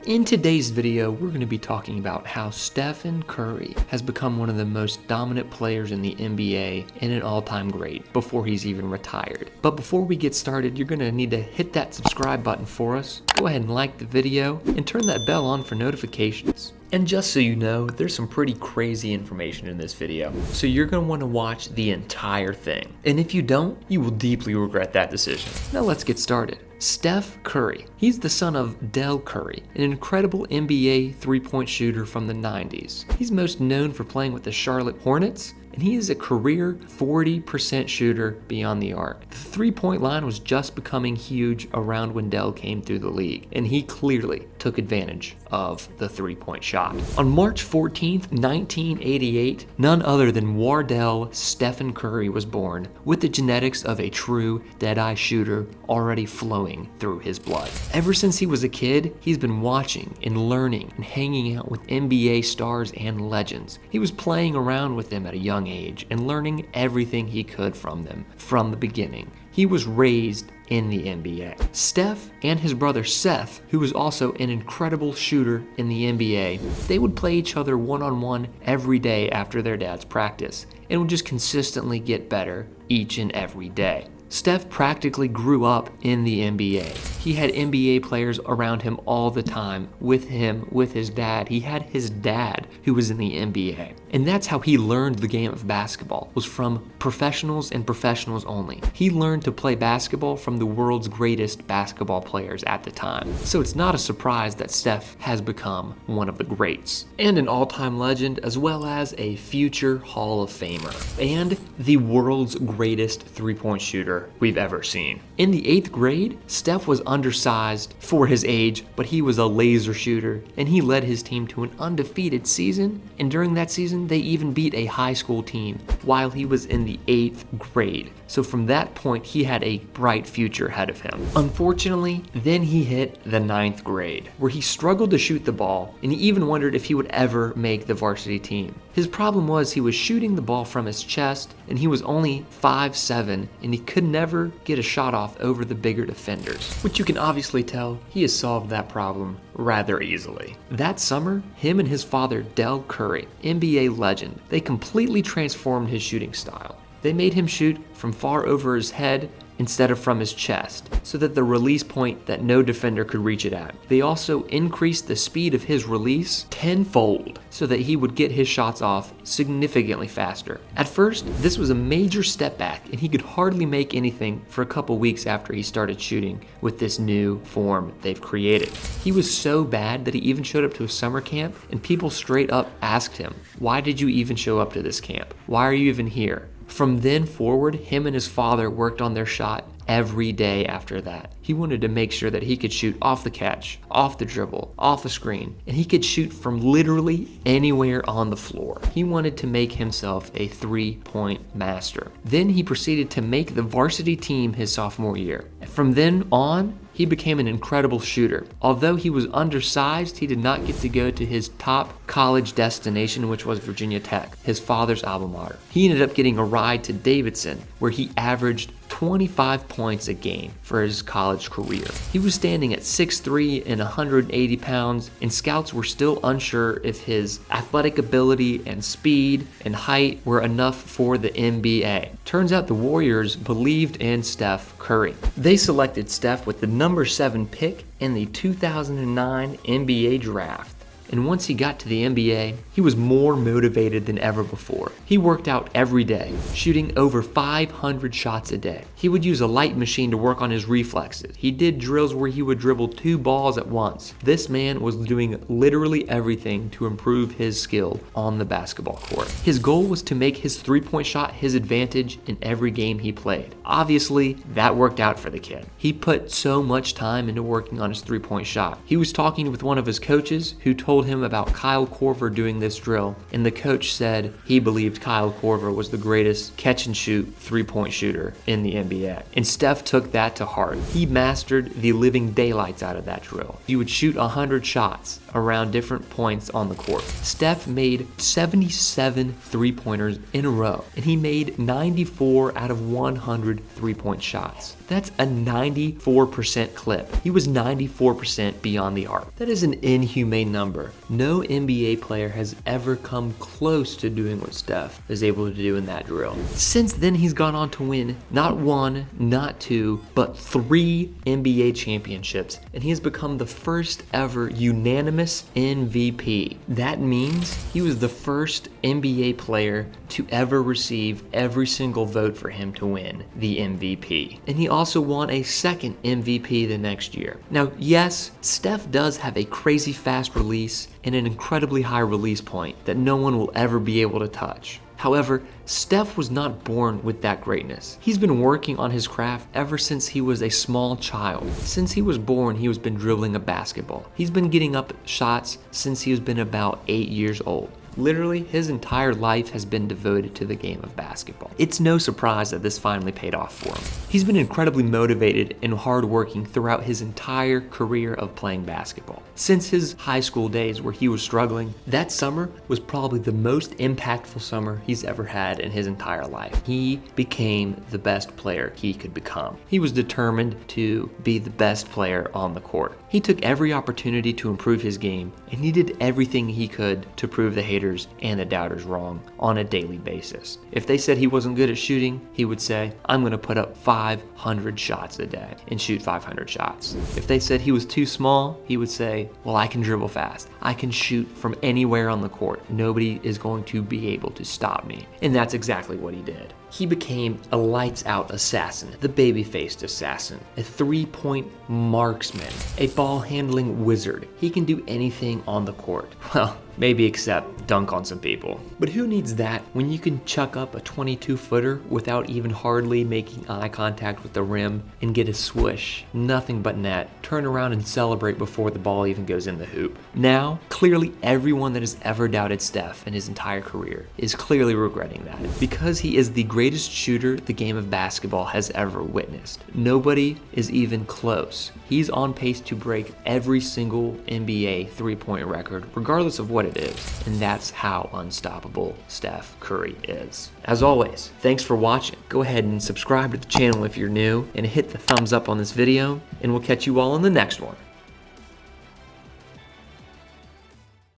In today's video, we're going to be talking about how Stephen Curry has become one of the most dominant players in the NBA and an all-time great before he's even retired. But before we get started, you're going to need to hit that subscribe button for us. Go ahead and like the video and turn that bell on for notifications. And just so you know, there's some pretty crazy information in this video, so you're going to want to watch the entire thing. And if you don't, you will deeply regret that decision. Now let's get started. Steph Curry. He's the son of Del Curry, an incredible NBA three-point shooter from the 90s. He's most known for playing with the Charlotte Hornets, and he is a career 40% shooter beyond the arc. The three-point line was just becoming huge around when Del came through the league, and he clearly took advantage of the three-point shot. On March 14th, 1988, none other than Wardell Stephen Curry was born, with the genetics of a true dead-eye shooter already flowing through his blood. Ever since he was a kid, he's been watching and learning and hanging out with NBA stars and legends. He was playing around with them at a young age and learning everything he could from them from the beginning. He was raised in the NBA. Steph and his brother Seth, who was also an incredible shooter in the NBA, they would play each other one-on-one every day after their dad's practice and would just consistently get better each and every day. Steph practically grew up in the NBA. He had NBA players around him all the time, with his dad. He had his dad who was in the NBA. And that's how he learned the game of basketball, was from professionals and professionals only. He learned to play basketball from the world's greatest basketball players at the time. So it's not a surprise that Steph has become one of the greats, and an all-time legend, as well as a future Hall of Famer, and the world's greatest three-point shooter we've ever seen. In the 8th grade, Steph was undersized for his age, but he was a laser shooter, and he led his team to an undefeated season, and during that season, they even beat a high school team while he was in the 8th grade. So from that point, he had a bright future ahead of him. Unfortunately, then he hit the 9th grade, where he struggled to shoot the ball, and he even wondered if he would ever make the varsity team. His problem was he was shooting the ball from his chest, and he was only 5'7", and he could never get a shot off over the bigger defenders, which you can obviously tell he has solved that problem rather easily. That summer, him and his father, Del Curry, NBA legend, they completely transformed his shooting style. They made him shoot from far over his head instead of from his chest, so that the release point that no defender could reach it at. They also increased the speed of his release tenfold, so that he would get his shots off significantly faster. At first, this was a major step back, and he could hardly make anything for a couple weeks after he started shooting with this new form they've created. He was so bad that he even showed up to a summer camp, and people straight up asked him, "Why did you even show up to this camp? Why are you even here?" From then forward, him and his father worked on their shot every day after that. He wanted to make sure that he could shoot off the catch, off the dribble, off the screen, and he could shoot from literally anywhere on the floor. He wanted to make himself a three-point master. Then he proceeded to make the varsity team his sophomore year. From then on, he became an incredible shooter. Although he was undersized, he did not get to go to his top college destination, which was Virginia Tech, his father's alma mater. He ended up getting a ride to Davidson, where he averaged 25 points a game for his college career. He was standing at 6'3" and 180 pounds, and scouts were still unsure if his athletic ability and speed and height were enough for the NBA. Turns out the Warriors believed in Steph Curry. They selected Steph with the number 7 pick in the 2009 NBA draft. And once he got to the NBA, he was more motivated than ever before. He worked out every day, shooting over 500 shots a day. He would use a light machine to work on his reflexes. He did drills where he would dribble 2 balls at once. This man was doing literally everything to improve his skill on the basketball court. His goal was to make his three-point shot his advantage in every game he played. Obviously, that worked out for the kid. He put so much time into working on his three-point shot. He was talking with one of his coaches who told told him about Kyle Korver doing this drill, and the coach said he believed Kyle Korver was the greatest catch-and-shoot three-point shooter in the NBA. And Steph took that to heart. He mastered the living daylights out of that drill. He would shoot 100 shots around different points on the court. Steph made 77 three-pointers in a row, and he made 94 out of 100 three-point shots. That's a 94% clip. He was 94% beyond the arc. That is an inhumane number. No NBA player has ever come close to doing what Steph is able to do in that drill. Since then, he's gone on to win not one, not two, but 3 NBA championships, and he has become the first ever unanimous MVP. That means he was the first NBA player to ever receive every single vote for him to win the MVP. And he also won a second MVP the next year. Now, yes, Steph does have a crazy fast release and an incredibly high release point that no one will ever be able to touch. However, Steph was not born with that greatness. He's been working on his craft ever since he was a small child. Since he was born, he has been dribbling a basketball. He's been getting up shots since he has been about 8 years old. Literally, his entire life has been devoted to the game of basketball. It's no surprise that this finally paid off for him. He's been incredibly motivated and hardworking throughout his entire career of playing basketball. Since his high school days where he was struggling, that summer was probably the most impactful summer he's ever had in his entire life. He became the best player he could become. He was determined to be the best player on the court. He took every opportunity to improve his game, and he did everything he could to prove the haters and the doubters wrong on a daily basis. If they said he wasn't good at shooting, he would say, I'm going to put up 500 shots a day and shoot 500 shots. If they said he was too small, he would say, well, I can dribble fast. I can shoot from anywhere on the court. Nobody is going to be able to stop me. And that's exactly what he did. He became a lights-out assassin, the baby-faced assassin, a three-point marksman, a ball-handling wizard. He can do anything on the court. Well, maybe except dunk on some people. But who needs that when you can chuck up a 22-footer without even hardly making eye contact with the rim and get a swoosh, nothing but net, turn around and celebrate before the ball even goes in the hoop? Now, clearly everyone that has ever doubted Steph in his entire career is clearly regretting that, because he is the greatest shooter the game of basketball has ever witnessed. Nobody is even close. He's on pace to break every single NBA three-point record, regardless of what it is. And that's how unstoppable Steph Curry is. As always, thanks for watching. Go ahead and subscribe to the channel if you're new, and hit the thumbs up on this video, and we'll catch you all in the next one.